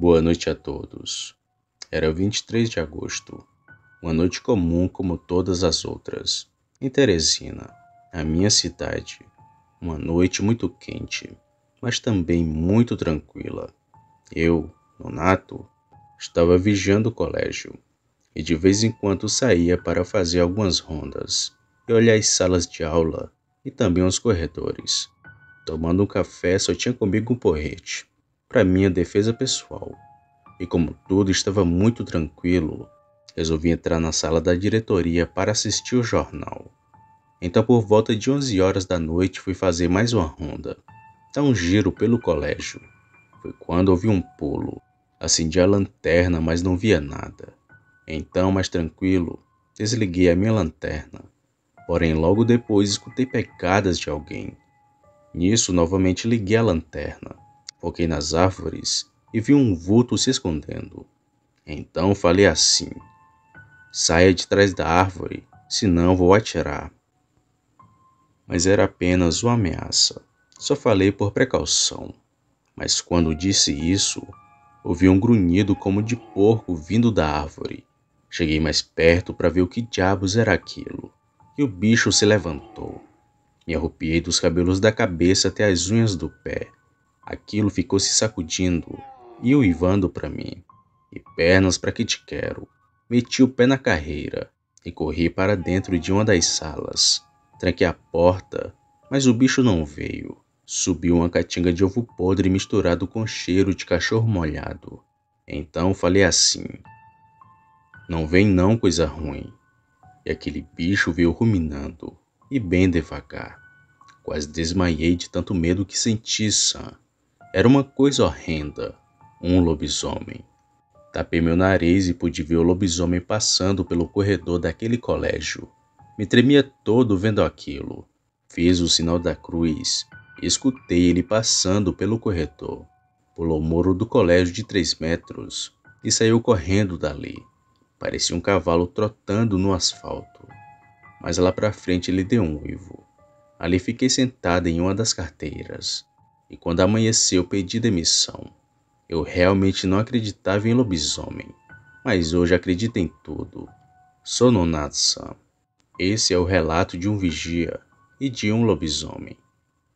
Boa noite a todos. Era 23 de agosto, uma noite comum como todas as outras, em Teresina, a minha cidade. Uma noite muito quente, mas também muito tranquila. Eu, Nonato, estava vigiando o colégio e de vez em quando saía para fazer algumas rondas e olhar as salas de aula e também os corredores. Tomando um café, só tinha comigo um porrete, para minha defesa pessoal. E como tudo estava muito tranquilo, resolvi entrar na sala da diretoria para assistir o jornal. Então, por volta de 11 horas da noite, fui fazer mais uma ronda, dar um giro pelo colégio. Foi quando ouvi um pulo. Acendi a lanterna, mas não via nada. Então, mais tranquilo, desliguei a minha lanterna. Porém, logo depois escutei pegadas de alguém. Nisso, novamente liguei a lanterna. Foquei nas árvores e vi um vulto se escondendo. Então falei assim: saia de trás da árvore, senão vou atirar. Mas era apenas uma ameaça. Só falei por precaução. Mas quando disse isso, ouvi um grunhido como de porco vindo da árvore. Cheguei mais perto para ver o que diabos era aquilo. E o bicho se levantou. Me arrupiei dos cabelos da cabeça até as unhas do pé. Aquilo ficou se sacudindo e uivando para mim. E pernas para que te quero. Meti o pé na carreira e corri para dentro de uma das salas. Tranquei a porta, mas o bicho não veio. Subiu uma catinga de ovo podre misturado com cheiro de cachorro molhado. Então falei assim: não vem não, coisa ruim. E aquele bicho veio ruminando, e bem devagar. Quase desmaiei de tanto medo que senti, Sam. Era uma coisa horrenda, um lobisomem. Tapei meu nariz e pude ver o lobisomem passando pelo corredor daquele colégio. Me tremia todo vendo aquilo. Fiz o sinal da cruz e escutei ele passando pelo corredor. Pulou o muro do colégio de 3 metros e saiu correndo dali. Parecia um cavalo trotando no asfalto. Mas lá pra frente ele deu um uivo. Ali fiquei sentada em uma das carteiras. E quando amanheceu pedi demissão. Eu realmente não acreditava em lobisomem. Mas hoje acredito em tudo. Sou Nonato Sam. Esse é o relato de um vigia e de um lobisomem.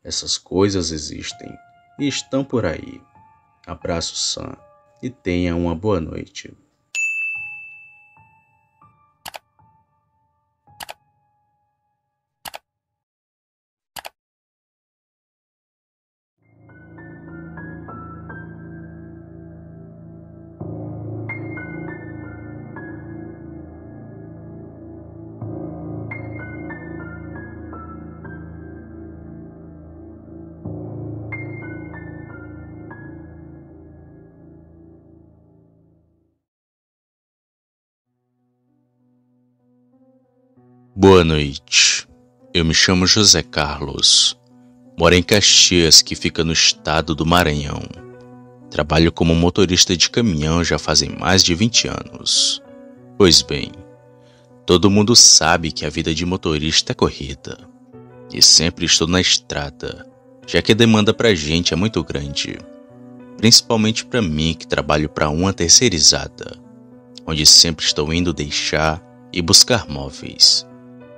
Essas coisas existem e estão por aí. Abraço, Sam, e tenha uma boa noite. Boa noite. Eu me chamo José Carlos. Moro em Caxias, que fica no estado do Maranhão. Trabalho como motorista de caminhão já fazem mais de 20 anos. Pois bem, todo mundo sabe que a vida de motorista é corrida. E sempre estou na estrada, já que a demanda pra gente é muito grande. Principalmente pra mim, que trabalho para uma terceirizada, onde sempre estou indo deixar e buscar móveis.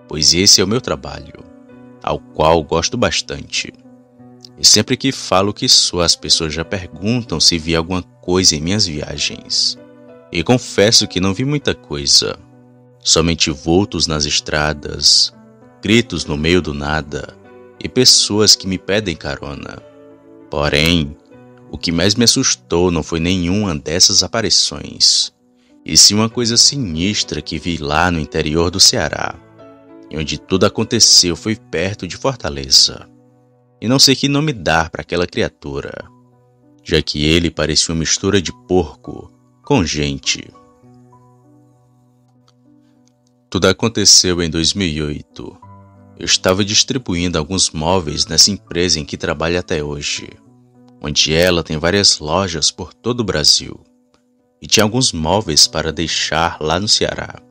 Pois esse é o meu trabalho, ao qual gosto bastante. E sempre que falo que sou, as pessoas já perguntam se vi alguma coisa em minhas viagens. E confesso que não vi muita coisa. Somente vultos nas estradas, gritos no meio do nada e pessoas que me pedem carona. Porém, o que mais me assustou não foi nenhuma dessas aparições, e sim uma coisa sinistra que vi lá no interior do Ceará. E onde tudo aconteceu foi perto de Fortaleza. E não sei que nome dar para aquela criatura, já que ele parecia uma mistura de porco com gente. Tudo aconteceu em 2008. Eu estava distribuindo alguns móveis nessa empresa em que trabalho até hoje, onde ela tem várias lojas por todo o Brasil. E tinha alguns móveis para deixar lá no Ceará.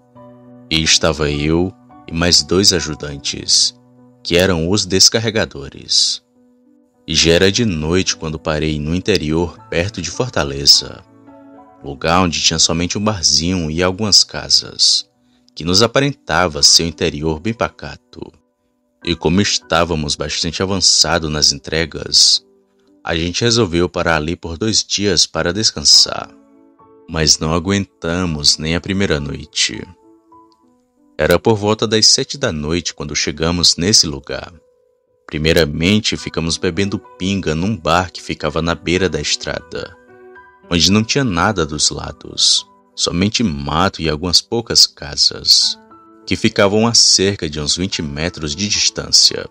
E estava eu e mais 2 ajudantes, que eram os descarregadores. E já era de noite quando parei no interior, perto de Fortaleza. lugar onde tinha somente um barzinho e algumas casas, que nos aparentava ser um interior bem pacato. E como estávamos bastante avançados nas entregas, a gente resolveu parar ali por 2 dias para descansar. Mas não aguentamos nem a primeira noite. Era por volta das 7 da noite quando chegamos nesse lugar. Primeiramente, ficamos bebendo pinga num bar que ficava na beira da estrada, onde não tinha nada dos lados, somente mato e algumas poucas casas, que ficavam a cerca de uns 20 metros de distância.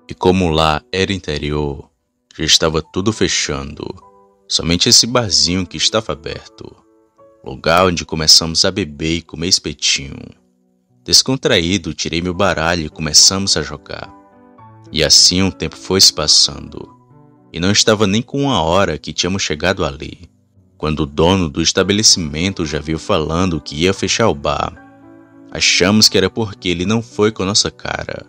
E como lá era interior, já estava tudo fechando, somente esse barzinho que estava aberto, lugar onde começamos a beber e comer espetinho. Descontraído, tirei meu baralho e começamos a jogar. E assim o tempo foi se passando, e não estava nem com 1 hora que tínhamos chegado ali, quando o dono do estabelecimento já veio falando que ia fechar o bar. Achamos que era porque ele não foi com a nossa cara,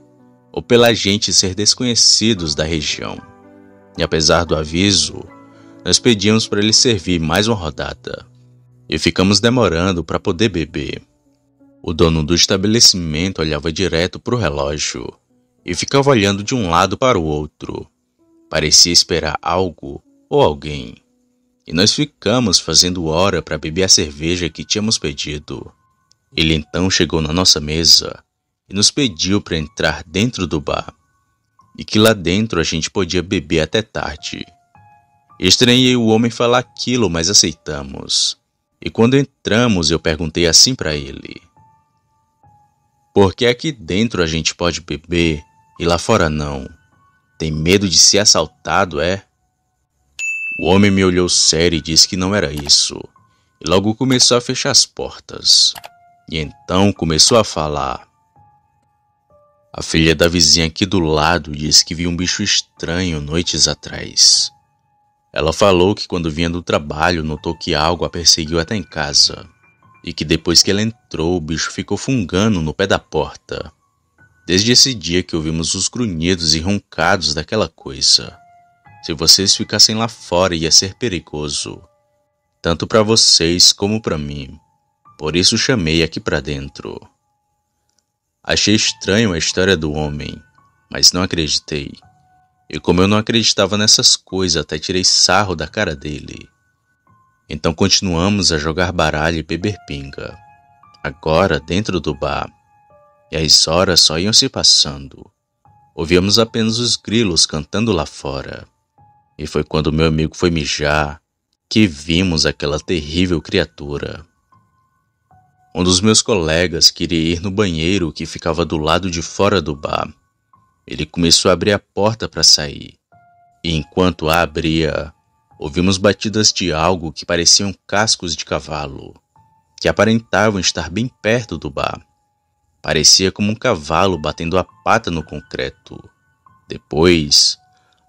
ou pela gente ser desconhecidos da região. E apesar do aviso, nós pedimos para ele servir mais uma rodada, e ficamos demorando para poder beber. O dono do estabelecimento olhava direto para o relógio, e ficava olhando de um lado para o outro. Parecia esperar algo ou alguém. E nós ficamos fazendo hora para beber a cerveja que tínhamos pedido. Ele então chegou na nossa mesa e nos pediu para entrar dentro do bar, e que lá dentro a gente podia beber até tarde. Estranhei o homem falar aquilo, mas aceitamos. E quando entramos eu perguntei assim para ele: por que aqui dentro a gente pode beber e lá fora não? Tem medo de ser assaltado, é? O homem me olhou sério e disse que não era isso. E logo começou a fechar as portas. E então começou a falar. A filha da vizinha aqui do lado disse que viu um bicho estranho noites atrás. Ela falou que quando vinha do trabalho notou que algo a perseguiu até em casa. E que depois que ela entrou, o bicho ficou fungando no pé da porta. Desde esse dia que ouvimos os grunhidos e roncados daquela coisa. Se vocês ficassem lá fora ia ser perigoso, tanto para vocês como para mim. Por isso chamei aqui para dentro. Achei estranho a história do homem, mas não acreditei. E como eu não acreditava nessas coisas, até tirei sarro da cara dele. Então continuamos a jogar baralho e beber pinga. Agora dentro do bar. E as horas só iam se passando. Ouvíamos apenas os grilos cantando lá fora. E foi quando meu amigo foi mijar que vimos aquela terrível criatura. Um dos meus colegas queria ir no banheiro que ficava do lado de fora do bar. Ele começou a abrir a porta para sair. E enquanto a abria, ouvimos batidas de algo que pareciam cascos de cavalo, que aparentavam estar bem perto do bar. Parecia como um cavalo batendo a pata no concreto. Depois,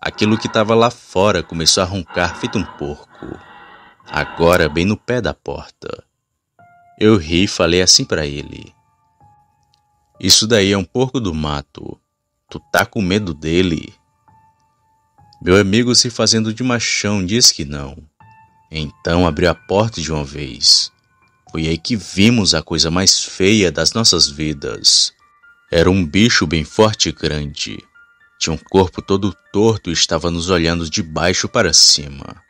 aquilo que estava lá fora começou a roncar feito um porco. Agora bem no pé da porta. Eu ri e falei assim para ele: isso daí é um porco do mato. Tu tá com medo dele? Meu amigo, se fazendo de machão, disse que não. Então abriu a porta de uma vez. Foi aí que vimos a coisa mais feia das nossas vidas. Era um bicho bem forte e grande. Tinha um corpo todo torto e estava nos olhando de baixo para cima,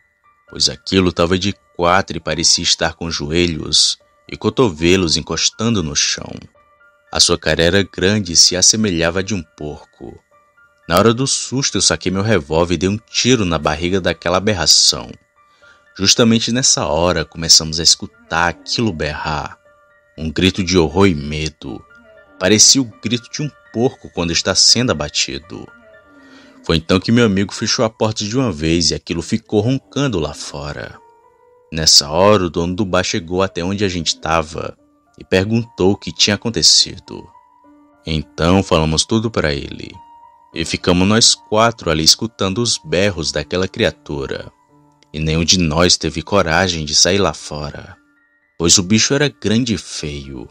pois aquilo estava de 4 e parecia estar com joelhos e cotovelos encostando no chão. A sua cara era grande e se assemelhava a de um porco. Na hora do susto eu saquei meu revólver e dei um tiro na barriga daquela aberração. Justamente nessa hora começamos a escutar aquilo berrar. Um grito de horror e medo. Parecia o grito de um porco quando está sendo abatido. Foi então que meu amigo fechou a porta de uma vez e aquilo ficou roncando lá fora. Nessa hora o dono do bar chegou até onde a gente estava e perguntou o que tinha acontecido. Então falamos tudo para ele. E ficamos nós 4 ali escutando os berros daquela criatura. E nenhum de nós teve coragem de sair lá fora, pois o bicho era grande e feio.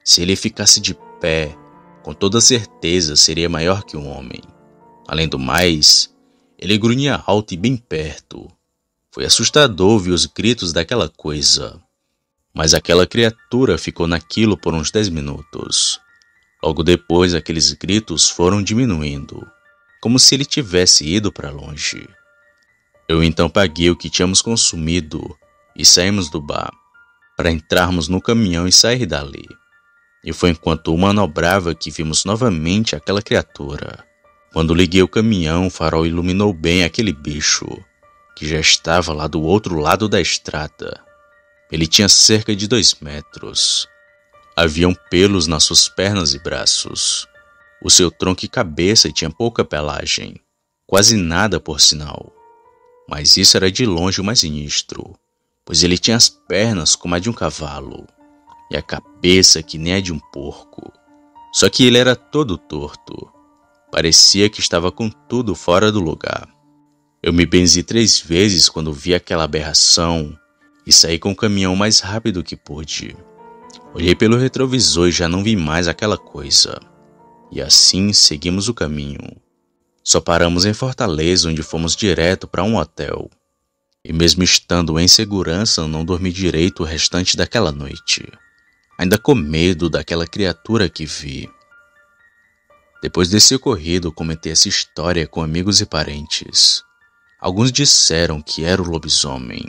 Se ele ficasse de pé, com toda certeza seria maior que um homem. Além do mais, ele grunhia alto e bem perto. Foi assustador ouvir os gritos daquela coisa, mas aquela criatura ficou naquilo por uns 10 minutos. Logo depois, aqueles gritos foram diminuindo, como se ele tivesse ido para longe. Eu então paguei o que tínhamos consumido e saímos do bar, para entrarmos no caminhão e sair dali. E foi enquanto manobrava que vimos novamente aquela criatura. Quando liguei o caminhão, o farol iluminou bem aquele bicho, que já estava lá do outro lado da estrada. Ele tinha cerca de 2 metros. Haviam pelos nas suas pernas e braços. O seu tronco e cabeça tinha pouca pelagem, quase nada por sinal. Mas isso era de longe o mais sinistro, pois ele tinha as pernas como a de um cavalo, e a cabeça que nem a de um porco. Só que ele era todo torto. Parecia que estava com tudo fora do lugar. Eu me benzi 3 vezes quando vi aquela aberração e saí com o caminhão o mais rápido que pude. Olhei pelo retrovisor e já não vi mais aquela coisa. E assim seguimos o caminho. Só paramos em Fortaleza, onde fomos direto para um hotel. E mesmo estando em segurança, não dormi direito o restante daquela noite, ainda com medo daquela criatura que vi. Depois desse ocorrido, comentei essa história com amigos e parentes. Alguns disseram que era o lobisomem,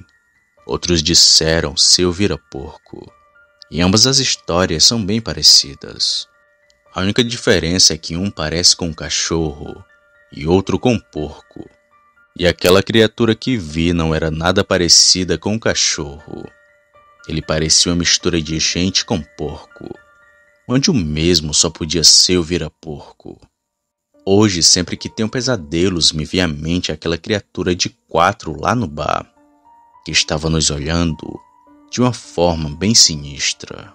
outros disseram ser o vira-porco. E ambas as histórias são bem parecidas. A única diferença é que um parece com um cachorro e outro com um porco. E aquela criatura que vi não era nada parecida com um cachorro. Ele parecia uma mistura de gente com porco, onde o mesmo só podia ser o vira-porco. Hoje, sempre que tenho pesadelos, me vem à mente aquela criatura de 4 lá no bar, que estava nos olhando de uma forma bem sinistra.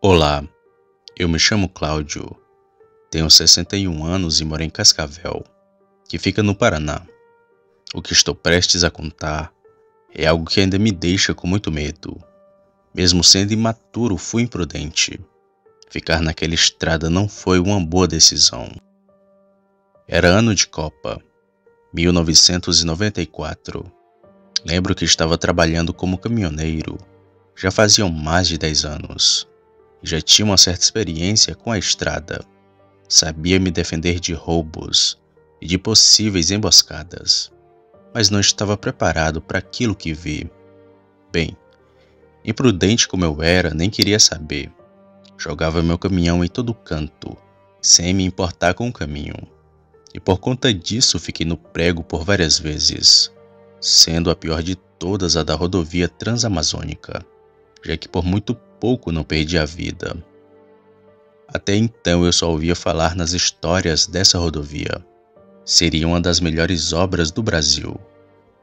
Olá, eu me chamo Cláudio, tenho 61 anos e moro em Cascavel, que fica no Paraná. O que estou prestes a contar é algo que ainda me deixa com muito medo. Mesmo sendo imaturo, fui imprudente. Ficar naquela estrada não foi uma boa decisão. Era ano de Copa, 1994. Lembro que estava trabalhando como caminhoneiro. Já faziam mais de 10 anos. Já tinha uma certa experiência com a estrada. Sabia me defender de roubos e de possíveis emboscadas. Mas não estava preparado para aquilo que vi. Bem, imprudente como eu era, nem queria saber. Jogava meu caminhão em todo canto, sem me importar com o caminho. E por conta disso fiquei no prego por várias vezes, sendo a pior de todas a da rodovia Transamazônica, já que por muito pouco não perdi a vida. Até então eu só ouvia falar nas histórias dessa rodovia. Seria uma das melhores obras do Brasil,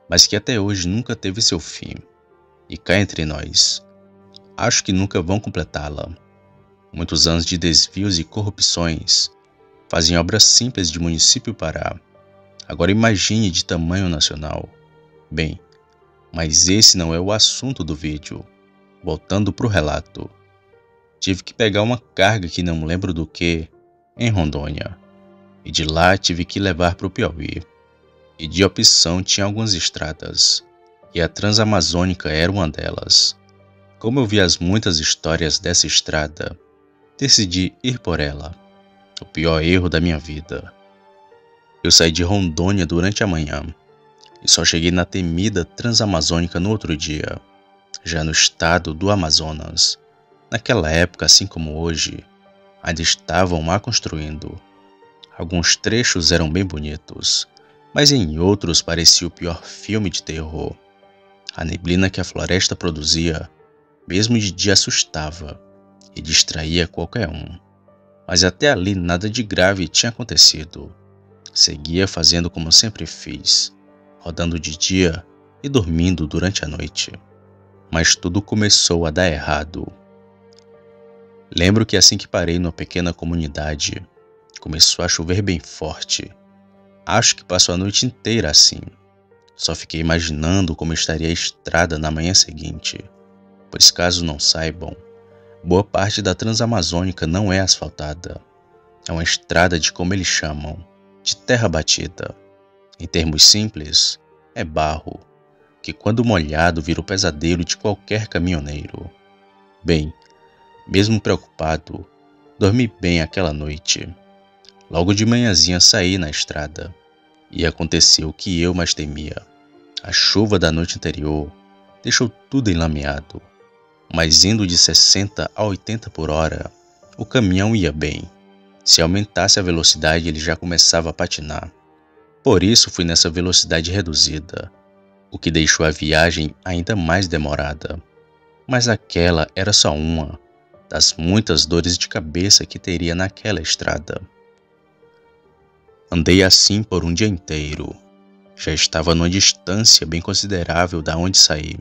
mas que até hoje nunca teve seu fim. E cá entre nós, acho que nunca vão completá-la. Muitos anos de desvios e corrupções fazem obras simples de município parar. Agora imagine de tamanho nacional. Bem, mas esse não é o assunto do vídeo. Voltando para o relato. Tive que pegar uma carga que não lembro do que, em Rondônia. E de lá tive que levar para o Piauí. E de opção tinha algumas estradas. E a Transamazônica era uma delas. Como eu vi as muitas histórias dessa estrada, decidi ir por ela. O pior erro da minha vida. Eu saí de Rondônia durante a manhã. E só cheguei na temida Transamazônica no outro dia, já no estado do Amazonas. Naquela época, assim como hoje, ainda estavam lá construindo. Alguns trechos eram bem bonitos, mas em outros parecia o pior filme de terror. A neblina que a floresta produzia, mesmo de dia, assustava e distraía qualquer um. Mas até ali nada de grave tinha acontecido. Seguia fazendo como sempre fiz, rodando de dia e dormindo durante a noite. Mas tudo começou a dar errado. Lembro que assim que parei numa pequena comunidade, começou a chover bem forte. Acho que passou a noite inteira assim. Só fiquei imaginando como estaria a estrada na manhã seguinte. Pois caso não saibam, boa parte da Transamazônica não é asfaltada. É uma estrada de como eles chamam, de terra batida. Em termos simples, é barro, que quando molhado vira o pesadelo de qualquer caminhoneiro. Bem, mesmo preocupado, dormi bem aquela noite. Logo de manhãzinha saí na estrada, e aconteceu o que eu mais temia. A chuva da noite anterior deixou tudo enlameado, mas indo de 60 a 80 por hora, o caminhão ia bem. Se aumentasse a velocidade, ele já começava a patinar. Por isso fui nessa velocidade reduzida, o que deixou a viagem ainda mais demorada. Mas aquela era só uma das muitas dores de cabeça que teria naquela estrada. Andei assim por um dia inteiro. Já estava numa distância bem considerável da onde saí,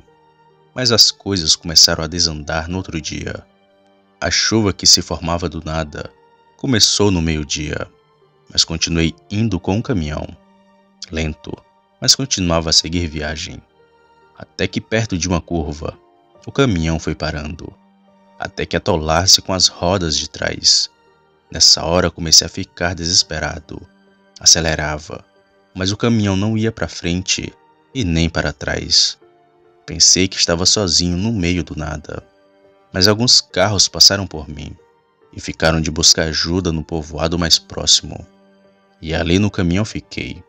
mas as coisas começaram a desandar no outro dia. A chuva que se formava do nada começou no meio-dia, mas continuei indo com o caminhão. Lento, mas continuava a seguir viagem. Até que perto de uma curva, o caminhão foi parando, até que atolasse com as rodas de trás. Nessa hora comecei a ficar desesperado. Acelerava, mas o caminhão não ia para frente e nem para trás. Pensei que estava sozinho no meio do nada, mas alguns carros passaram por mim e ficaram de buscar ajuda no povoado mais próximo. E ali no caminhão fiquei,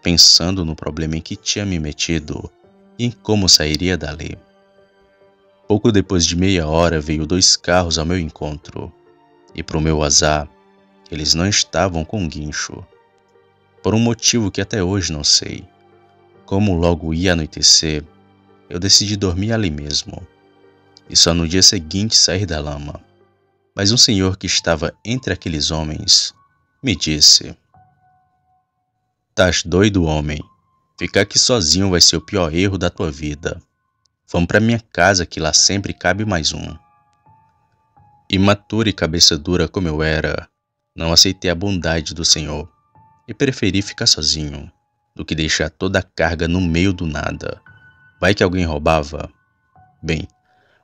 pensando no problema em que tinha me metido e em como sairia dali. Pouco depois de meia hora veio 2 carros ao meu encontro, e para o meu azar, eles não estavam com guincho. Por um motivo que até hoje não sei. Como logo ia anoitecer, eu decidi dormir ali mesmo, e só no dia seguinte sair da lama. Mas um senhor que estava entre aqueles homens me disse: "Tás doido, homem? Ficar aqui sozinho vai ser o pior erro da tua vida. Vamos para minha casa que lá sempre cabe mais um." Imaturo e cabeça dura como eu era, não aceitei a bondade do senhor e preferi ficar sozinho do que deixar toda a carga no meio do nada. Vai que alguém roubava? Bem,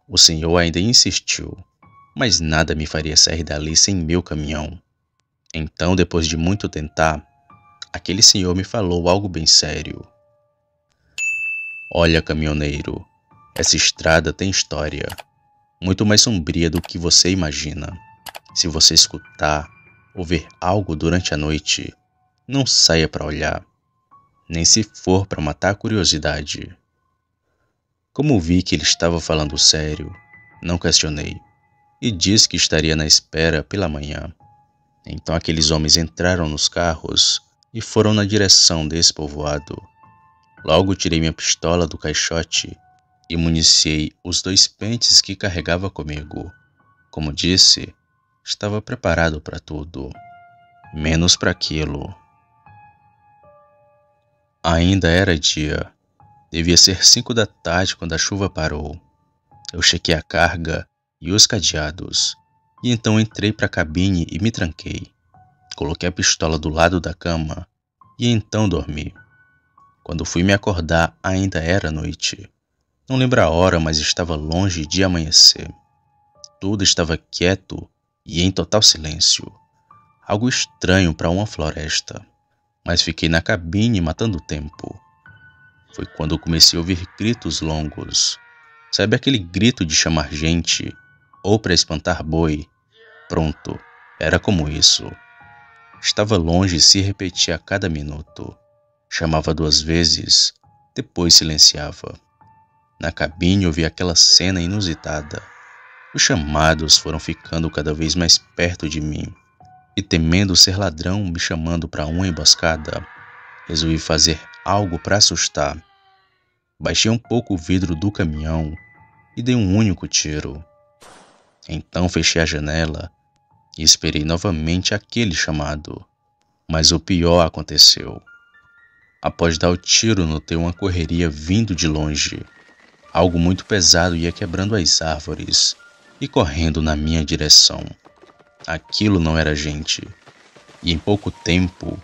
o senhor ainda insistiu, mas nada me faria sair dali sem meu caminhão. Então, depois de muito tentar, aquele senhor me falou algo bem sério. "Olha, caminhoneiro, essa estrada tem história, muito mais sombria do que você imagina. Se você escutar ou ver algo durante a noite, não saia para olhar, nem se for para matar a curiosidade." Como vi que ele estava falando sério, não questionei e disse que estaria na espera pela manhã. Então aqueles homens entraram nos carros e foram na direção desse povoado. Logo tirei minha pistola do caixote e municiei os 2 pentes que carregava comigo. Como disse, estava preparado para tudo, menos para aquilo. Ainda era dia. Devia ser 5 da tarde quando a chuva parou. Eu chequei a carga e os cadeados, e então entrei para a cabine e me tranquei. Coloquei a pistola do lado da cama e então dormi. Quando fui me acordar, ainda era noite. Não lembro a hora, mas estava longe de amanhecer. Tudo estava quieto e em total silêncio. Algo estranho para uma floresta. Mas fiquei na cabine matando o tempo. Foi quando eu comecei a ouvir gritos longos. Sabe aquele grito de chamar gente ou para espantar boi? Pronto, era como isso. Estava longe e se repetia a cada minuto. Chamava 2 vezes, depois silenciava. Na cabine eu vi aquela cena inusitada. Os chamados foram ficando cada vez mais perto de mim. E temendo ser ladrão me chamando para uma emboscada, resolvi fazer algo para assustar. Baixei um pouco o vidro do caminhão e dei um único tiro. Então fechei a janela e esperei novamente aquele chamado. Mas o pior aconteceu. Após dar o tiro, notei uma correria vindo de longe. Algo muito pesado ia quebrando as árvores e correndo na minha direção. Aquilo não era gente. E em pouco tempo,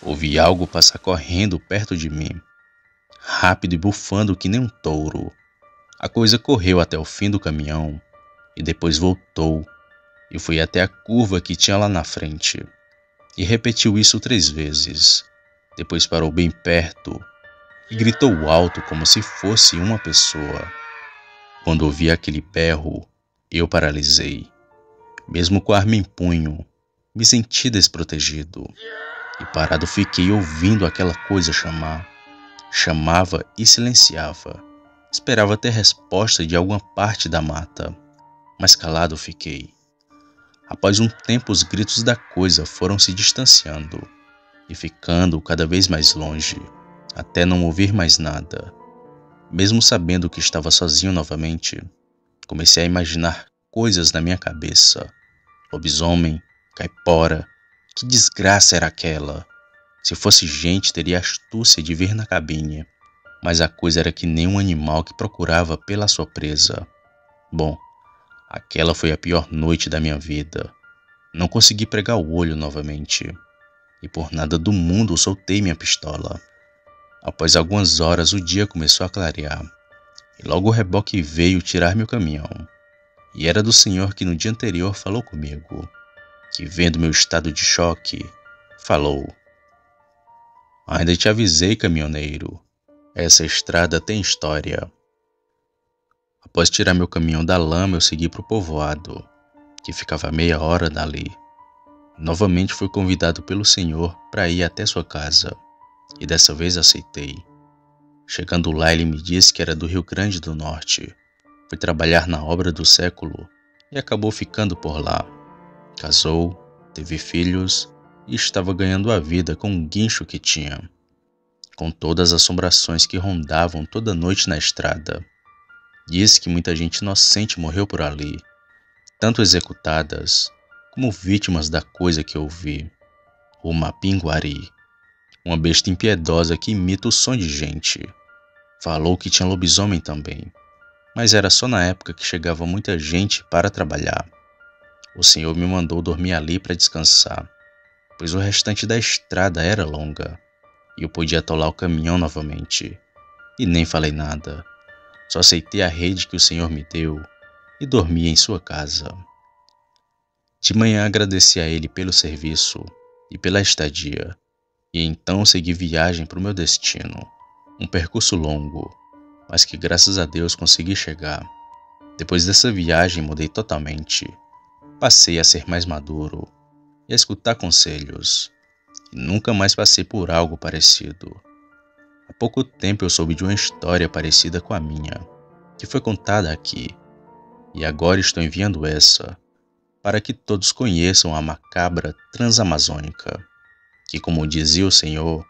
ouvi algo passar correndo perto de mim, rápido e bufando que nem um touro. A coisa correu até o fim do caminhão e depois voltou e foi até a curva que tinha lá na frente. E repetiu isso 3 vezes. Depois parou bem perto e gritou alto como se fosse uma pessoa. Quando ouvi aquele berro, eu paralisei. Mesmo com a arma em punho, me senti desprotegido. E parado fiquei ouvindo aquela coisa chamar. Chamava e silenciava. Esperava ter resposta de alguma parte da mata, mas calado fiquei. Após um tempo, os gritos da coisa foram se distanciando e ficando cada vez mais longe, até não ouvir mais nada. Mesmo sabendo que estava sozinho novamente, comecei a imaginar coisas na minha cabeça. Lobisomem, caipora, que desgraça era aquela? Se fosse gente, teria a astúcia de vir na cabine, mas a coisa era que nem um animal que procurava pela sua presa. Bom, aquela foi a pior noite da minha vida. Não consegui pregar o olho novamente, e por nada do mundo soltei minha pistola. Após algumas horas o dia começou a clarear, e logo o reboque veio tirar meu caminhão. E era do senhor que no dia anterior falou comigo, que vendo meu estado de choque, falou: "Ainda te avisei, caminhoneiro, essa estrada tem história." Após tirar meu caminhão da lama, eu segui para o povoado, que ficava a meia hora dali. Novamente fui convidado pelo senhor para ir até sua casa, e dessa vez aceitei. Chegando lá, ele me disse que era do Rio Grande do Norte. Foi trabalhar na obra do século e acabou ficando por lá. Casou, teve filhos e estava ganhando a vida com um guincho que tinha, com todas as assombrações que rondavam toda noite na estrada. Disse que muita gente inocente morreu por ali, tanto executadas como vítimas da coisa que eu vi, o Mapinguari, uma besta impiedosa que imita o som de gente. Falou que tinha lobisomem também, mas era só na época que chegava muita gente para trabalhar. O senhor me mandou dormir ali para descansar, pois o restante da estrada era longa e eu podia atolar o caminhão novamente. E nem falei nada, só aceitei a rede que o senhor me deu e dormi em sua casa. De manhã agradeci a ele pelo serviço e pela estadia, e então segui viagem para o meu destino. Um percurso longo, mas que graças a Deus consegui chegar. Depois dessa viagem mudei totalmente. Passei a ser mais maduro e a escutar conselhos, e nunca mais passei por algo parecido. Há pouco tempo eu soube de uma história parecida com a minha, que foi contada aqui, e agora estou enviando essa, para que todos conheçam a macabra Transamazônica, que, como dizia o senhor,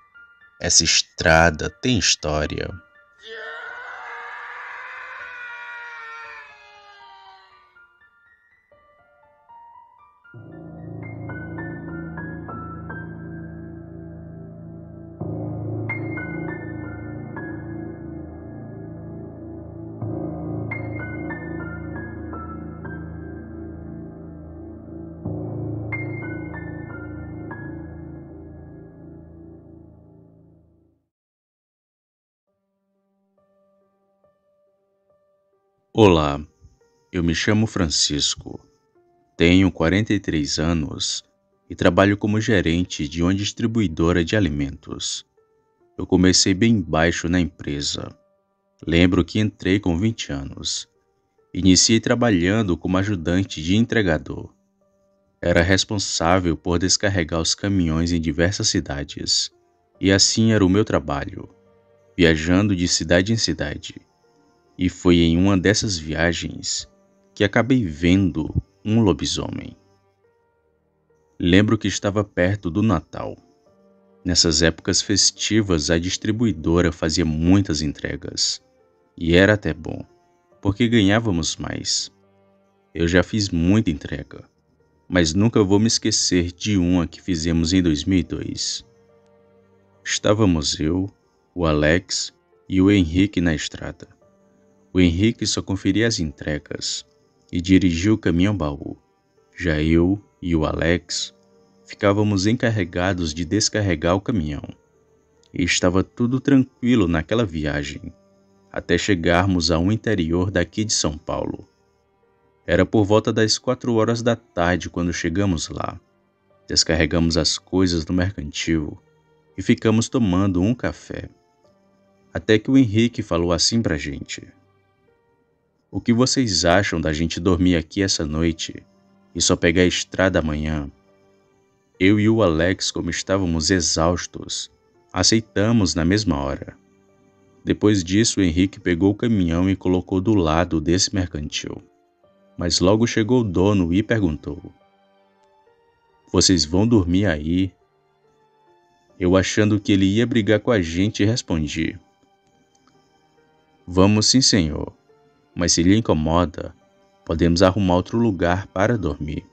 essa estrada tem história. Olá, eu me chamo Francisco, tenho 43 anos e trabalho como gerente de uma distribuidora de alimentos. Eu comecei bem baixo na empresa. Lembro que entrei com 20 anos. Iniciei trabalhando como ajudante de entregador. Era responsável por descarregar os caminhões em diversas cidades, e assim era o meu trabalho, viajando de cidade em cidade. E foi em uma dessas viagens que acabei vendo um lobisomem. Lembro que estava perto do Natal. Nessas épocas festivas, a distribuidora fazia muitas entregas. E era até bom, porque ganhávamos mais. Eu já fiz muita entrega, mas nunca vou me esquecer de uma que fizemos em 2002. Estávamos eu, o Alex e o Henrique na estrada. O Henrique só conferia as entregas e dirigia o caminhão-baú. Já eu e o Alex ficávamos encarregados de descarregar o caminhão. E estava tudo tranquilo naquela viagem, até chegarmos a um interior daqui de São Paulo. Era por volta das 4 horas da tarde quando chegamos lá. Descarregamos as coisas no mercantil e ficamos tomando um café. Até que o Henrique falou assim pra gente: "O que vocês acham da gente dormir aqui essa noite e só pegar a estrada amanhã?" Eu e o Alex, como estávamos exaustos, aceitamos na mesma hora. Depois disso, o Henrique pegou o caminhão e colocou do lado desse mercantil. Mas logo chegou o dono e perguntou: "Vocês vão dormir aí?" Eu, achando que ele ia brigar com a gente, respondi: "Vamos sim, senhor, mas se lhe incomoda, podemos arrumar outro lugar para dormir."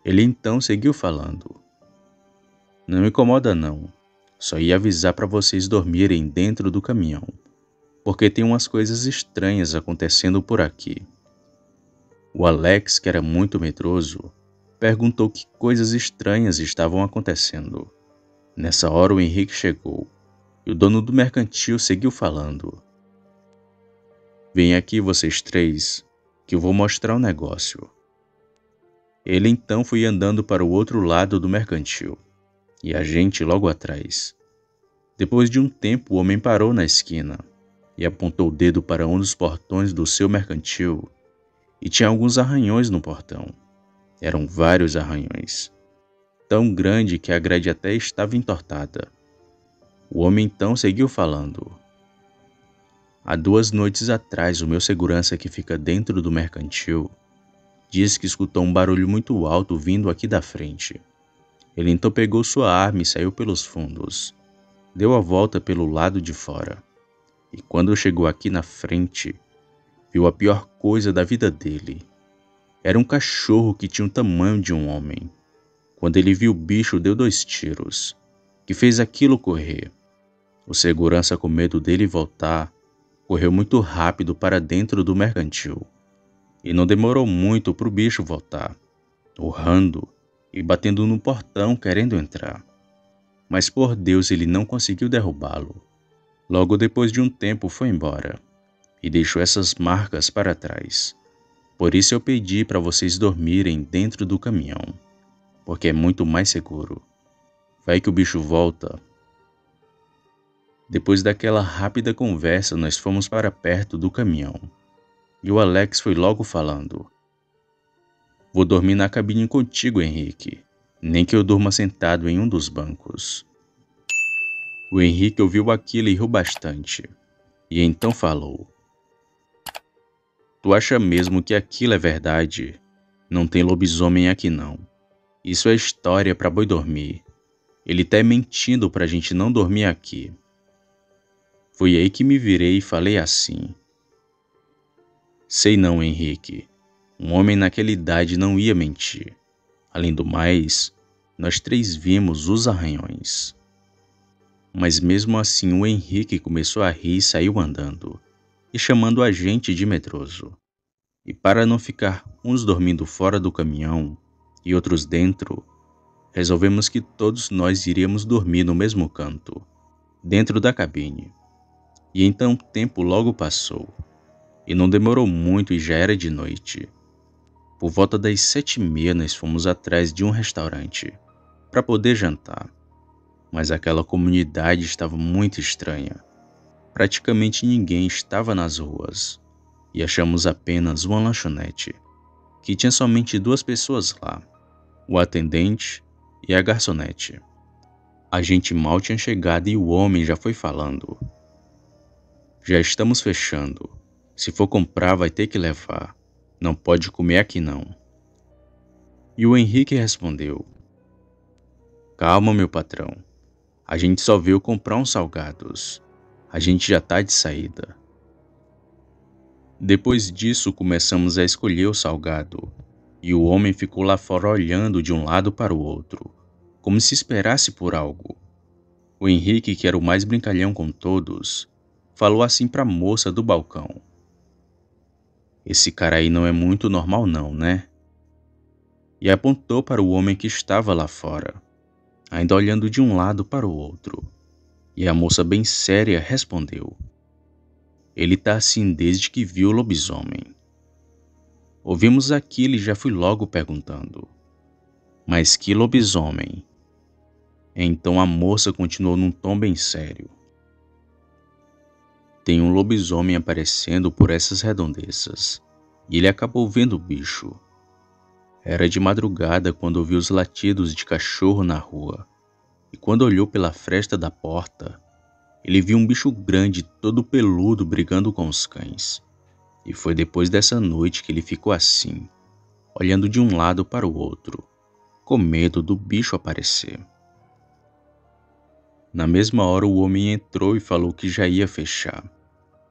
Ele então seguiu falando: "Não me incomoda não, só ia avisar para vocês dormirem dentro do caminhão, porque tem umas coisas estranhas acontecendo por aqui." O Alex, que era muito medroso, perguntou que coisas estranhas estavam acontecendo. Nessa hora o Henrique chegou e o dono do mercantil seguiu falando: "Vem aqui vocês três, que eu vou mostrar um negócio." Ele então foi andando para o outro lado do mercantil, e a gente logo atrás. Depois de um tempo, o homem parou na esquina e apontou o dedo para um dos portões do seu mercantil, e tinha alguns arranhões no portão. Eram vários arranhões, tão grande que a grade até estava entortada. O homem então seguiu falando: "Há 2 noites atrás, o meu segurança que fica dentro do mercantil disse que escutou um barulho muito alto vindo aqui da frente. Ele então pegou sua arma e saiu pelos fundos. Deu a volta pelo lado de fora. E quando chegou aqui na frente, viu a pior coisa da vida dele. Era um cachorro que tinha o tamanho de um homem. Quando ele viu o bicho, deu 2 tiros, que fez aquilo correr. O segurança, com medo dele voltar, correu muito rápido para dentro do mercantil. E não demorou muito para o bicho voltar, urrando e batendo no portão querendo entrar. Mas por Deus ele não conseguiu derrubá-lo. Logo depois de um tempo foi embora e deixou essas marcas para trás. Por isso eu pedi para vocês dormirem dentro do caminhão, porque é muito mais seguro. Vai que o bicho volta." Depois daquela rápida conversa, nós fomos para perto do caminhão. E o Alex foi logo falando: "Vou dormir na cabine contigo, Henrique, nem que eu durma sentado em um dos bancos." O Henrique ouviu aquilo e riu bastante, e então falou: "Tu acha mesmo que aquilo é verdade? Não tem lobisomem aqui não. Isso é história para boi dormir. Ele tá mentindo pra gente não dormir aqui." Foi aí que me virei e falei assim: "Sei não, Henrique. Um homem naquela idade não ia mentir. Além do mais, nós 3 vimos os arranhões." Mas mesmo assim o Henrique começou a rir e saiu andando, e chamando a gente de medroso. E para não ficar uns dormindo fora do caminhão e outros dentro, resolvemos que todos nós iríamos dormir no mesmo canto, dentro da cabine. E então o tempo logo passou, e não demorou muito e já era de noite. Por volta das 7h30 nós fomos atrás de um restaurante para poder jantar. Mas aquela comunidade estava muito estranha. Praticamente ninguém estava nas ruas, e achamos apenas uma lanchonete, que tinha somente 2 pessoas lá, o atendente e a garçonete. A gente mal tinha chegado e o homem já foi falando: "Já estamos fechando. Se for comprar, vai ter que levar. Não pode comer aqui não." E o Henrique respondeu: "Calma, meu patrão. A gente só veio comprar uns salgados. A gente já tá de saída." Depois disso, começamos a escolher o salgado, e o homem ficou lá fora olhando de um lado para o outro, como se esperasse por algo. O Henrique, que era o mais brincalhão com todos, falou assim para a moça do balcão: "Esse cara aí não é muito normal não, né?" E apontou para o homem que estava lá fora, ainda olhando de um lado para o outro. E a moça, bem séria, respondeu: "Ele tá assim desde que viu o lobisomem." Ouvimos aquilo e já fui logo perguntando: "Mas que lobisomem?" Então a moça continuou num tom bem sério: "Tem um lobisomem aparecendo por essas redondezas, e ele acabou vendo o bicho. Era de madrugada quando ouviu os latidos de cachorro na rua, e quando olhou pela fresta da porta, ele viu um bicho grande, todo peludo, brigando com os cães. E foi depois dessa noite que ele ficou assim, olhando de um lado para o outro, com medo do bicho aparecer." Na mesma hora o homem entrou e falou que já ia fechar,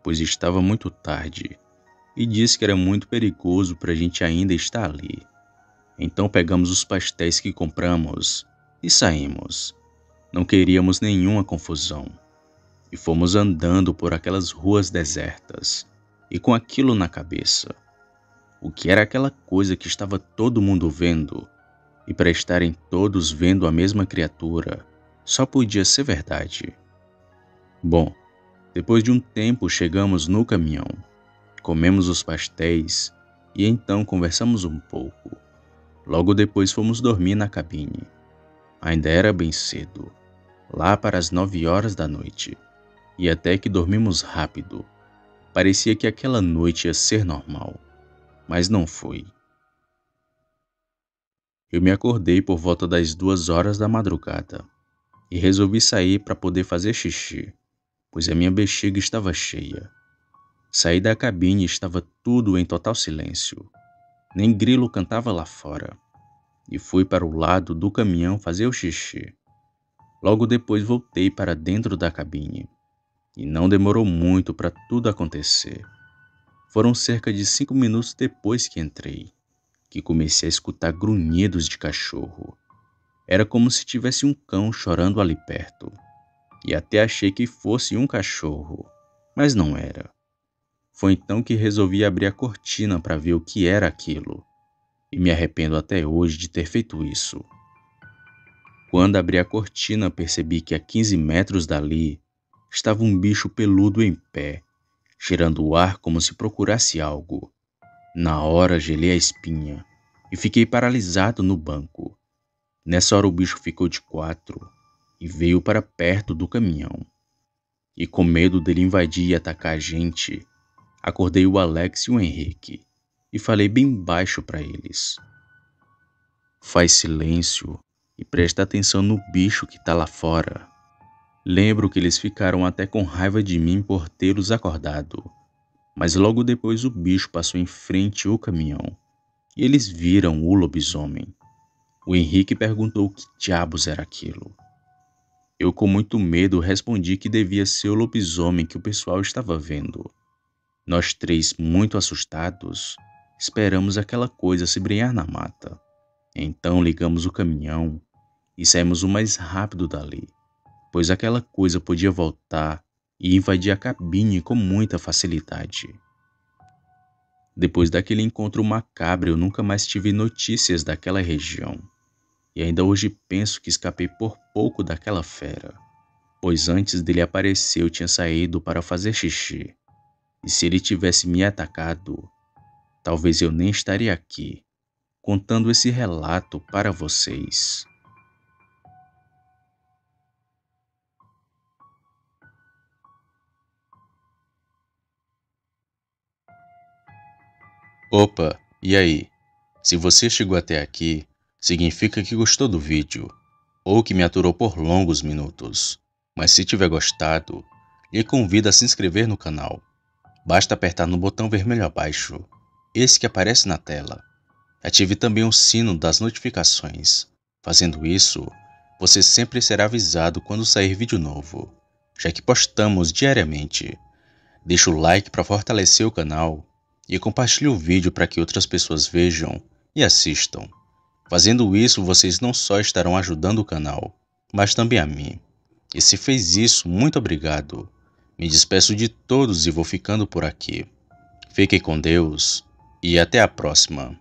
pois estava muito tarde, e disse que era muito perigoso para a gente ainda estar ali. Então pegamos os pastéis que compramos e saímos. Não queríamos nenhuma confusão. E fomos andando por aquelas ruas desertas, e com aquilo na cabeça. O que era aquela coisa que estava todo mundo vendo? E para estarem todos vendo a mesma criatura, só podia ser verdade. Bom, depois de um tempo chegamos no caminhão, comemos os pastéis e então conversamos um pouco. Logo depois fomos dormir na cabine. Ainda era bem cedo, lá para as 9 horas da noite, e até que dormimos rápido. Parecia que aquela noite ia ser normal, mas não foi. Eu me acordei por volta das 2 horas da madrugada e resolvi sair para poder fazer xixi, pois a minha bexiga estava cheia. Saí da cabine e estava tudo em total silêncio. Nem grilo cantava lá fora. E fui para o lado do caminhão fazer o xixi. Logo depois voltei para dentro da cabine. E não demorou muito para tudo acontecer. Foram cerca de 5 minutos depois que entrei, que comecei a escutar grunhidos de cachorro. Era como se tivesse um cão chorando ali perto. E até achei que fosse um cachorro, mas não era. Foi então que resolvi abrir a cortina para ver o que era aquilo. E me arrependo até hoje de ter feito isso. Quando abri a cortina, percebi que a 15 metros dali estava um bicho peludo em pé, cheirando o ar como se procurasse algo. Na hora gelei a espinha e fiquei paralisado no banco. Nessa hora o bicho ficou de 4 e veio para perto do caminhão. E com medo dele invadir e atacar a gente, acordei o Alex e o Henrique e falei bem baixo para eles: "Faz silêncio e presta atenção no bicho que tá lá fora." Lembro que eles ficaram até com raiva de mim por tê-los acordado, mas logo depois o bicho passou em frente ao caminhão e eles viram o lobisomem. O Henrique perguntou o que diabos era aquilo. Eu, com muito medo, respondi que devia ser o lobisomem que o pessoal estava vendo. Nós três, muito assustados, esperamos aquela coisa se brenhar na mata. Então ligamos o caminhão e saímos o mais rápido dali, pois aquela coisa podia voltar e invadir a cabine com muita facilidade. Depois daquele encontro macabro, eu nunca mais tive notícias daquela região. E ainda hoje penso que escapei por pouco daquela fera, pois antes dele aparecer eu tinha saído para fazer xixi. E se ele tivesse me atacado, talvez eu nem estaria aqui, contando esse relato para vocês. Opa, e aí? Se você chegou até aqui, significa que gostou do vídeo, ou que me aturou por longos minutos. Mas se tiver gostado, lhe convido a se inscrever no canal. Basta apertar no botão vermelho abaixo, esse que aparece na tela. Ative também o sino das notificações. Fazendo isso, você sempre será avisado quando sair vídeo novo, já que postamos diariamente. Deixe o like para fortalecer o canal e compartilhe o vídeo para que outras pessoas vejam e assistam. Fazendo isso, vocês não só estarão ajudando o canal, mas também a mim. E se fez isso, muito obrigado. Me despeço de todos e vou ficando por aqui. Fiquem com Deus e até a próxima.